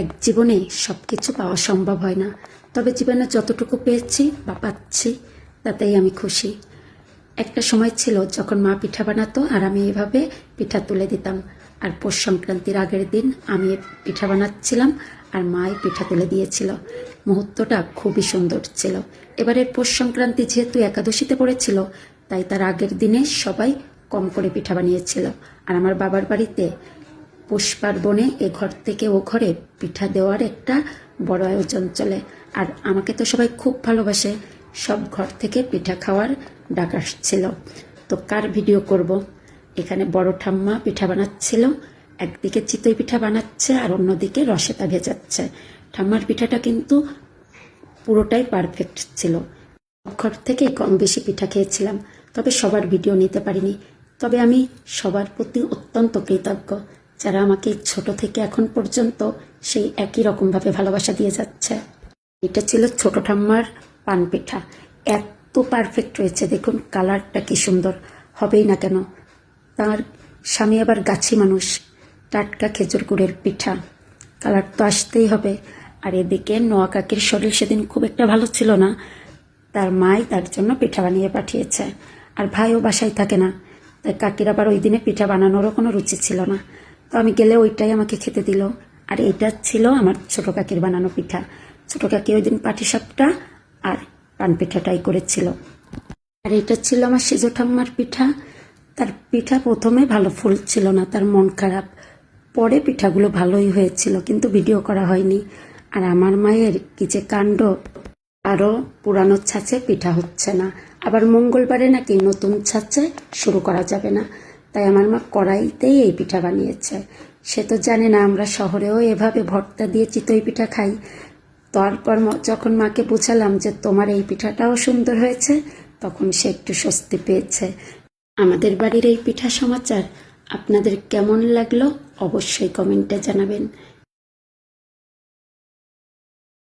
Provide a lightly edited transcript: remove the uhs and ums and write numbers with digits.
এক জীবনে সব কিছু পাওয়া সম্ভব হয় না, তবে জীবনে যতটুকু পেয়েছি বা পাচ্ছি তাতেই আমি খুশি। একটা সময় ছিল যখন মা পিঠা বানাতো আর আমি এভাবে পিঠা তুলে দিতাম, আর পৌষ সংক্রান্তির আগের দিন আমি পিঠা বানাচ্ছিলাম আর মাই পিঠা তুলে দিয়েছিল। মুহূর্তটা খুবই সুন্দর ছিল। এবারের পৌষ সংক্রান্তি যেহেতু একাদশীতে পড়েছিল, তাই তার আগের দিনে সবাই কম করে পিঠা বানিয়েছিল। আর আমার বাবার বাড়িতে পৌষ পার্বণে এ ঘর থেকে ও ঘরে পিঠা দেওয়ার একটা বড় আয়োজন চলে। আর আমাকে তো সবাই খুব ভালোবাসে, সব ঘর থেকে পিঠা খাওয়ার ডাক আসছিল। তো কার ভিডিও করব? এখানে বড় ঠাম্মা পিঠা বানাচ্ছিল, একদিকে চিতই পিঠা বানাচ্ছে আর অন্যদিকে রসেতা ভেজাচ্ছে। ঠাম্মার পিঠাটা কিন্তু পুরোটাই পারফেক্ট ছিল। ঘর থেকে কম বেশি পিঠা খেয়েছিলাম, তবে সবার ভিডিও নিতে পারিনি। তবে আমি সবার প্রতি অত্যন্ত কৃতজ্ঞ, যারা আমাকে ছোট থেকে এখন পর্যন্ত সেই একই রকমভাবে ভালোবাসা দিয়ে যাচ্ছে। এটা ছিল ছোট ঠাম্মার পান পিঠা, এত পারফেক্ট হয়েছে, দেখুন কালারটা কি সুন্দর, হবেই না কেন। তার স্বামী আবার গাছি মানুষ, টাটকা খেজুর গুড়ের পিঠা, কালার তো আসতেই হবে। আর এদিকে নোয়া কাকির শরীর সেদিন খুব একটা ভালো ছিল না, তার মাই তার জন্য পিঠা বানিয়ে পাঠিয়েছে। আর ভাইও বাসায় থাকে না, তাই কাকির আবার ওই দিনে পিঠা বানানোরও কোনো রুচি ছিল না। তো আমি গেলে ওইটাই আমাকে খেতে দিল। আর এইটা ছিল আমার ছোট কাকির বানানো পিঠা। ছোট কাকি ওই দিন পাটিসাপটা আর পান পিঠাটাই করেছিল। আর এটা ছিল আমার সেজো ঠাম্মার পিঠা। তার পিঠা প্রথমে ভালো ফুলছিল না, তার মন খারাপ। পরে পিঠাগুলো ভালোই হয়েছিল, কিন্তু ভিডিও করা হয়নি। আর আমার মায়ের কি যে কাণ্ড, আরও পুরানো ছাঁচে পিঠা হচ্ছে না, আবার মঙ্গলবারে নাকি নতুন ছাঁচে শুরু করা যাবে না। তাই আমার মা কড়াইতেই এই পিঠা বানিয়েছে। সে তো জানে না আমরা শহরেও এভাবে ভর্তা দিয়ে চিতই পিঠা খাই। তারপর যখন মাকে বুঝালাম যে তোমার এই পিঠাটাও সুন্দর হয়েছে, তখন সে একটু স্বস্তি পেয়েছে। আমাদের বাড়ির এই পিঠা সমাচার আপনাদের কেমন লাগলো অবশ্যই কমেন্টে জানাবেন।